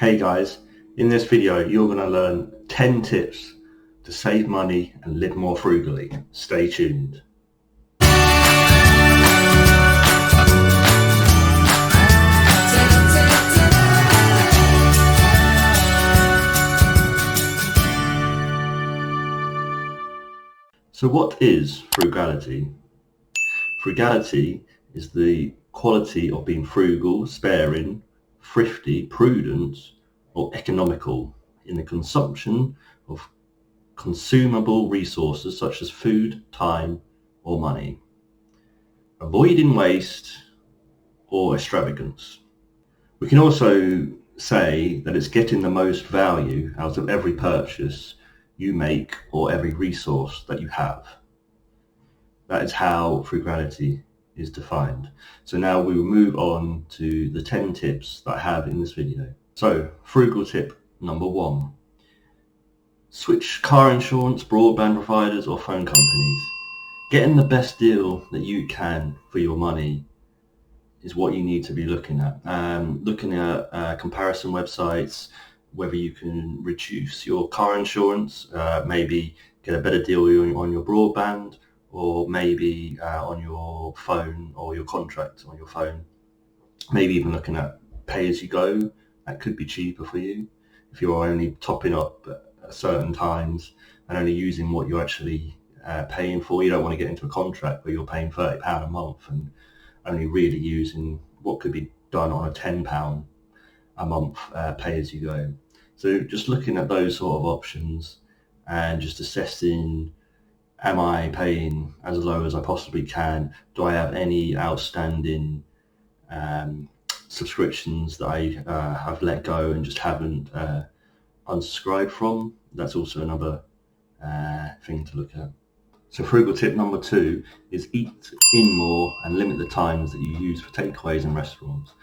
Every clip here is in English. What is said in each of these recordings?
Hey guys, in this video you're going to learn 10 tips to save money and live more frugally. Stay tuned. So what is frugality? Frugality is the quality of being frugal, sparing, thrifty, prudent, or economical in the consumption of consumable resources such as food, time, or money. Avoiding waste or extravagance. We can also say that it's getting the most value out of every purchase you make or every resource that you have. That is how frugality is defined. So now we will move on to the 10 tips that I have in this video. So, frugal tip number 1. Switch car insurance, broadband providers or phone companies. Getting the best deal that you can for your money is what you need to be looking at. Looking at comparison websites, whether you can reduce your car insurance, maybe get a better deal on your broadband, or maybe on your phone or your contract on your phone. Maybe even looking at pay-as-you-go. That could be cheaper for you if you're only topping up at certain times and only using what you're actually paying for. You don't want to get into a contract where you're paying £30 a month and only really using what could be done on a £10 a month pay-as-you-go. So just looking at those sort of options and just assessing, am I paying as low as I possibly can? Do I have any outstanding subscriptions that I have let go and just haven't unsubscribed from? That's also another thing to look at. So frugal tip number 2 is eat in more and limit the times that you use for takeaways in restaurants.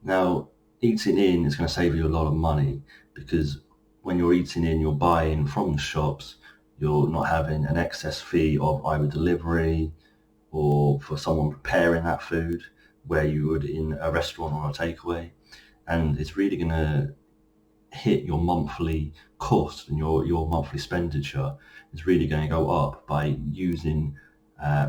Now, eating in is going to save you a lot of money because when you're eating in, you're buying from the shops. You're not having an excess fee of either delivery or for someone preparing that food where you would in a restaurant or a takeaway. And it's really going to hit your monthly cost and your monthly expenditure is really going to go up by using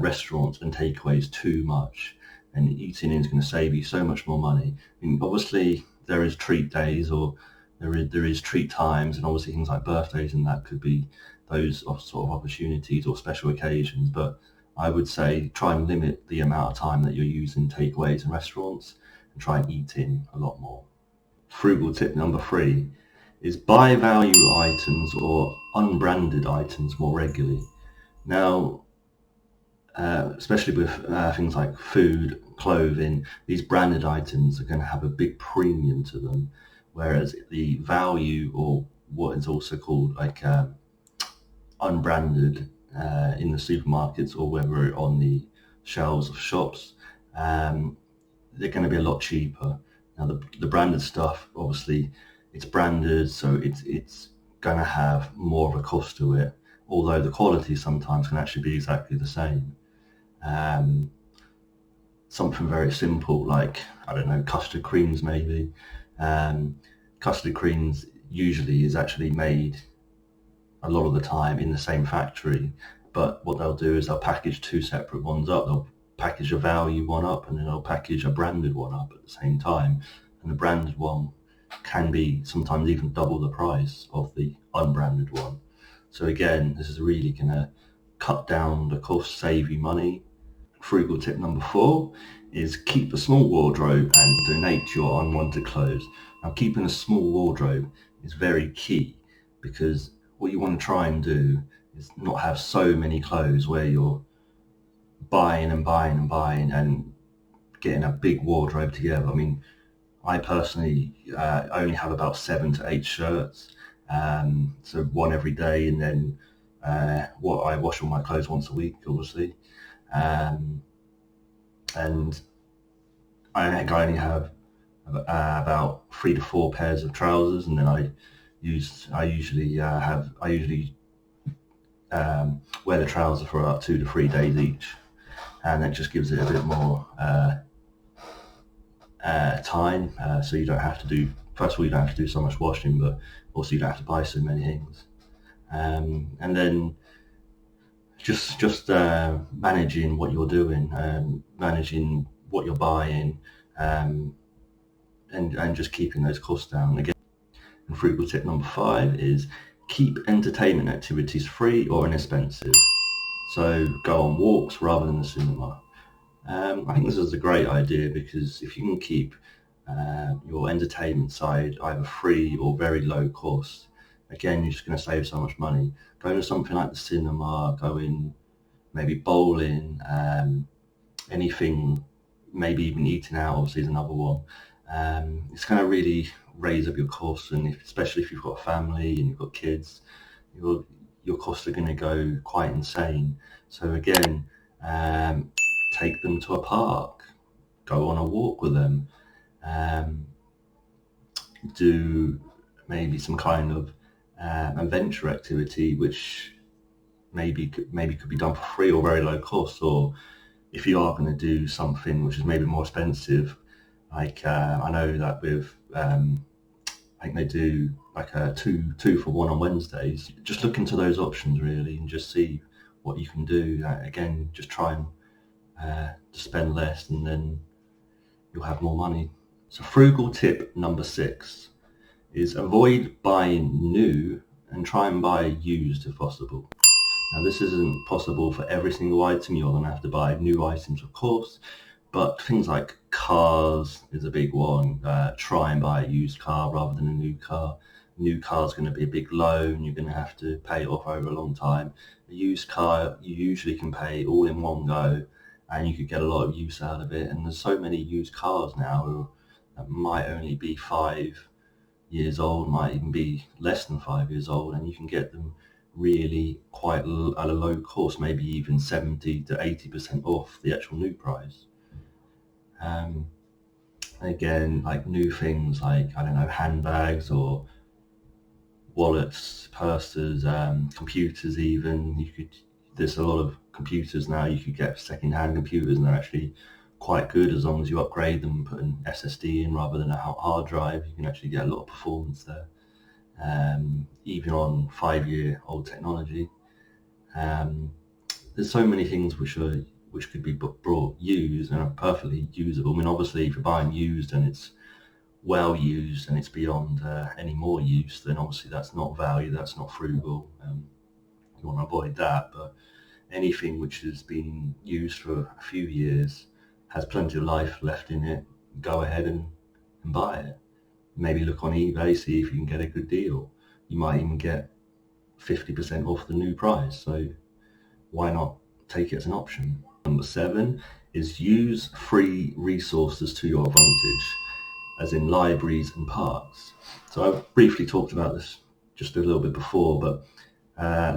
restaurants and takeaways too much. And eating in is going to save you so much more money. I mean, obviously there is treat days or there is treat times, and obviously things like birthdays and that could be those sort of opportunities or special occasions, but I would say try and limit the amount of time that you're using takeaways and restaurants and try and eat in a lot more. Frugal tip number 3 is buy value items or unbranded items more regularly. Now, especially with things like food, clothing, these branded items are going to have a big premium to them, whereas the value, or what is also called like unbranded in the supermarkets or whether on the shelves of shops, they're going to be a lot cheaper. Now the branded stuff, obviously it's branded, so it's going to have more of a cost to it, although the quality sometimes can actually be exactly the same. Something very simple like, I don't know, custard creams maybe. Custard creams usually is actually made a lot of the time in the same factory, but what they'll do is they'll package 2 separate ones up. They'll package a value one up and then they'll package a branded one up at the same time, and the branded one can be sometimes even double the price of the unbranded one. So again, this is really going to cut down the cost, save you money. Frugal tip number 4 is keep a small wardrobe and donate your unwanted clothes. Now, keeping a small wardrobe is very key because what you want to try and do is not have so many clothes where you're buying and buying and buying and getting a big wardrobe together. I mean, I personally only have about 7 to 8 shirts, so one every day, and then I wash all my clothes once a week, obviously, and I think I only have about 3 to 4 pairs of trousers, and then I usually wear the trousers for about 2 to 3 days each, and that just gives it a bit more time, so you don't have to do first of all, you don't have to do so much washing, but also you don't have to buy so many things. And then just managing what you're doing, managing what you're buying, and just keeping those costs down. Again, and frugal tip number 5 is keep entertainment activities free or inexpensive. So go on walks rather than the cinema. I think this is a great idea, because if you can keep your entertainment side either free or very low cost, again, you're just going to save so much money. Go to something like the cinema, going maybe bowling, anything, maybe even eating out, obviously is another one. It's going to really raise up your costs, and especially if you've got a family and you've got kids, your costs are going to go quite insane. So again, take them to a park, go on a walk with them, do maybe some kind of adventure activity, which maybe could be done for free or very low cost. Or if you are going to do something which is maybe more expensive, like I know that with I think they do like a two for one on Wednesdays. Just look into those options really, and just see what you can do. Again, just try and to spend less, and then you'll have more money. So frugal tip number 6 is avoid buying new and try and buy used if possible. Now, this isn't possible for every single item. You're going to have to buy new items, of course, but things like cars is a big one. Try and buy a used car rather than a new car. New car is going to be a big loan. You're going to have to pay it off over a long time. A used car, you usually can pay all in one go, and you could get a lot of use out of it. And there's so many used cars now that might only be 5 years old, might even be less than 5 years old, and you can get them really quite at a low cost, maybe even 70 to 80% off the actual new price. Again, like new things like, I don't know, handbags or wallets, purses, computers even. There's a lot of computers now, you could get second-hand computers, and they're actually quite good as long as you upgrade them and put an SSD in rather than a hard drive. You can actually get a lot of performance there, even on 5-year-old technology. There's so many things which could be brought used and are perfectly usable. I mean, obviously, if you're buying used and it's well used and it's beyond any more use, then obviously that's not value, that's not frugal. You want to avoid that. But anything which has been used for a few years, has plenty of life left in it, go ahead and buy it. Maybe look on eBay, see if you can get a good deal. You might even get 50% off the new price, so why not take it as an option? Number 7 is use free resources to your advantage, as in libraries and parks. So I've briefly talked about this just a little bit before, but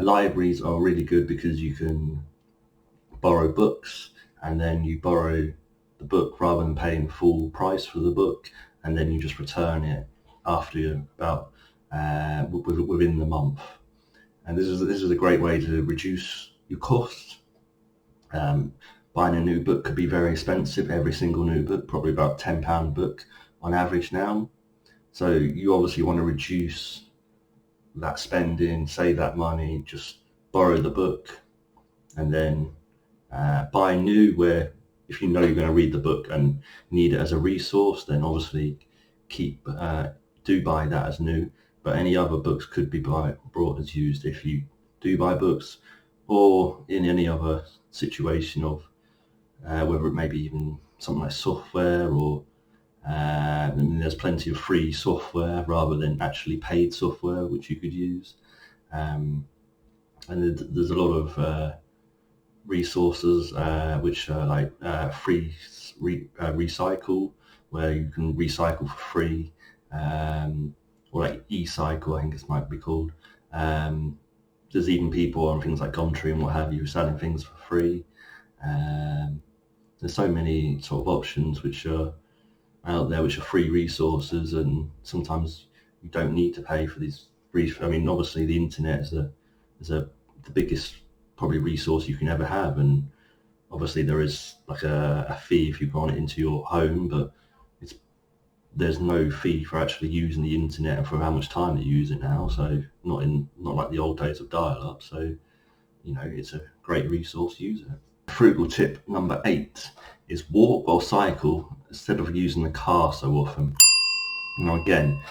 libraries are really good because you can borrow books, and then you borrow the book rather than paying full price for the book, and then you just return it after about within the month. And this is a great way to reduce your costs. Buying a new book could be very expensive. Every single new book, probably about £10 a book on average now. So you obviously want to reduce that spending, save that money, just borrow the book, and then buy new, where if you know you're going to read the book and need it as a resource, then obviously do buy that as new. But any other books could be brought as used if you do buy books, or in any other situation of whether it may be even something like software, or and there's plenty of free software rather than actually paid software which you could use. And there's a lot of resources which are like free recycle, where you can recycle for free, or like e-cycle, I think it might be called. There's even people on things like Gumtree and what have you selling things for free. There's so many sort of options which are out there which are free resources, and sometimes you don't need to pay for these. I mean, obviously the internet is the biggest probably resource you can ever have, and obviously there is like a fee if you want it into your home, but it's there's no fee for actually using the internet and for how much time you use it now. So not like the old days of dial-up. So it's a great resource. Use it. Frugal tip number 8 is walk or cycle instead of using the car so often. Now again,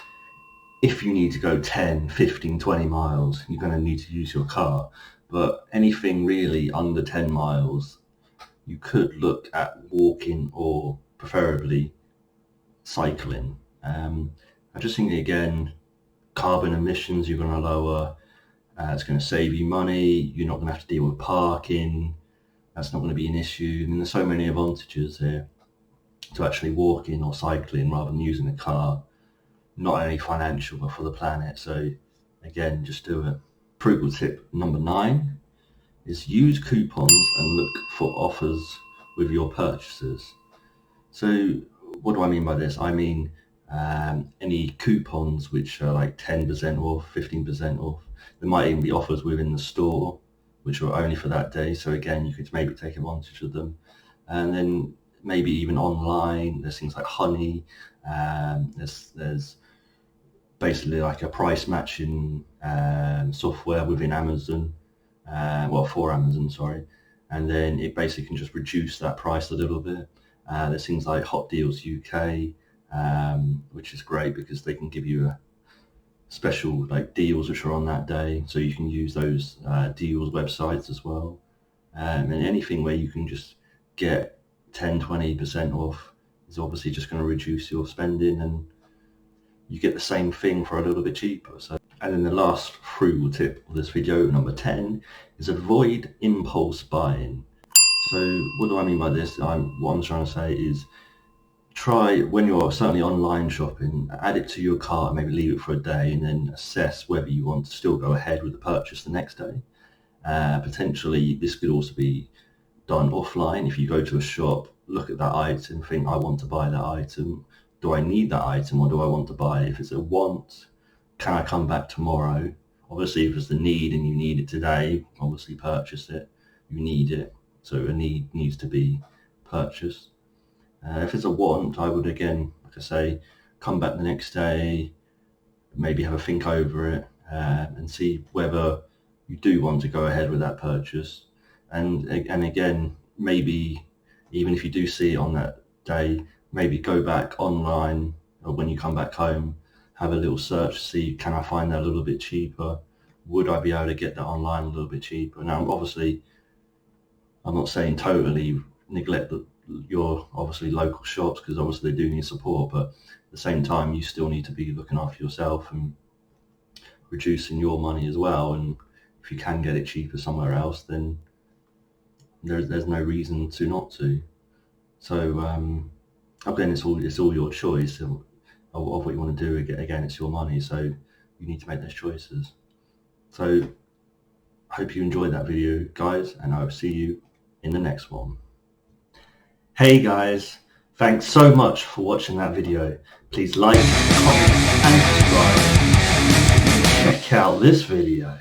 if you need to go 10, 15, 20 miles, you're going to need to use your car. But anything really under 10 miles, you could look at walking or preferably cycling. I just think, again, carbon emissions you're going to lower. It's going to save you money. You're not going to have to deal with parking. That's not going to be an issue. I mean, there's so many advantages here to actually walking or cycling rather than using a car. Not only financial, but for the planet. So again, just do it. Frugal tip number 9 is use coupons and look for offers with your purchases. So what do I mean by this? I mean any coupons which are like 10% off, 15% off. There might even be offers within the store which are only for that day. So again, you could maybe take advantage of them. And then maybe even online, there's things like Honey. There's basically like a price matching software within Amazon, for Amazon, sorry. And then it basically can just reduce that price a little bit. There's things like Hot Deals UK, which is great because they can give you a special like deals which are on that day, so you can use those deals websites as well. And anything where you can just get 10-20% off is obviously just going to reduce your spending, and you get the same thing for a little bit cheaper. So, and then the last frugal tip of this video, number 10, is avoid impulse buying. So what do I mean by this? What I'm trying to say is, try, when you're certainly online shopping, add it to your cart, maybe leave it for a day, and then assess whether you want to still go ahead with the purchase the next day. Potentially this could also be done offline. If you go to a shop, look at that item, think, I want to buy that item. Do I need that item, or do I want to buy it? If it's a want, can I come back tomorrow? Obviously, if it's the need and you need it today, obviously purchase it. You need it, so a need needs to be purchased. If it's a want, I would, again, like I say, come back the next day, maybe have a think over it, and see whether you do want to go ahead with that purchase. And again, maybe even if you do see it on that day, maybe go back online, or when you come back home, have a little search, see, can I find that a little bit cheaper? Would I be able to get that online a little bit cheaper? Now, obviously, I'm not saying totally neglect your obviously local shops, because obviously they do need support, but at the same time you still need to be looking after yourself and reducing your money as well. And if you can get it cheaper somewhere else, then there's no reason to not to. So again, it's all your choice of what you want to do. Again, it's your money, so you need to make those choices. So I hope you enjoyed that video, guys, and I will see you in the next one. Hey guys, thanks so much for watching that video. Please like, comment and subscribe. Check out this video.